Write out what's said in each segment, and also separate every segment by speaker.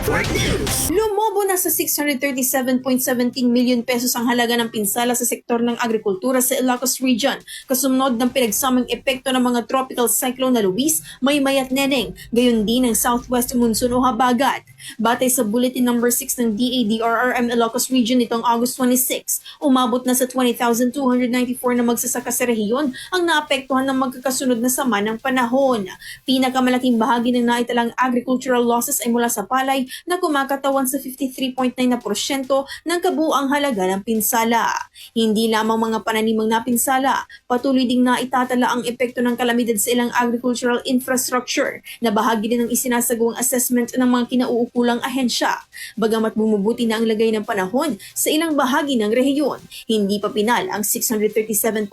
Speaker 1: Lumobo na sa 637.17 million pesos ang halaga ng pinsala sa sektor ng agrikultura sa Ilocos Region, kasunod ng pinagsamang epekto ng mga tropical cyclone na Luis, Maymay at Neneng, gayon din ng southwest monsoon o habagat. Batay sa Bulletin number 6 ng DADRRM Ilocos Region nitong August 26, umabot na sa 20,294 na magsasaka sa rehiyon ang naapektuhan ng magkakasunod na sama ng panahon. Pinakamalaking bahagi ng naitalang agricultural losses ay mula sa palay na kumakatawan sa 53.9% ng kabuuang halaga ng pinsala. Hindi lamang mga pananimang napinsala, patuloy ding naitatala ang epekto ng kalamidad sa ilang agricultural infrastructure na bahagi din ng isinasagawang assessment ng mga kinauukulang ahensya. Bagamat bumubuti na ang lagay ng panahon sa ilang bahagi ng rehiyon, hindi pa pinal ang 637.17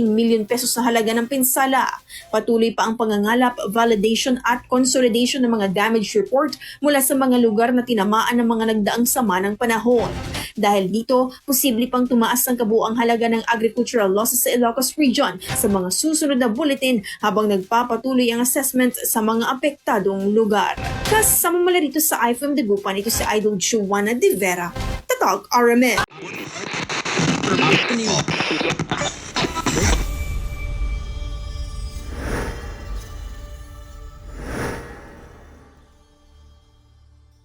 Speaker 1: million pesos sa halaga ng pinsala. Patuloy pa ang pangangalap, validation at consolidation ng mga damage report mula sa mga lugar na tinamaan ng mga nagdaang sama ng panahon. Dahil dito, posible pang tumaas ang kabuuang halaga ng agricultural losses sa Ilocos Region sa mga susunod na bulletin habang nagpapatuloy ang assessment sa mga apektadong lugar. Kasama mula rito sa IFM Dagupan, ito si Idol Juana De Vera, Tatak RMN.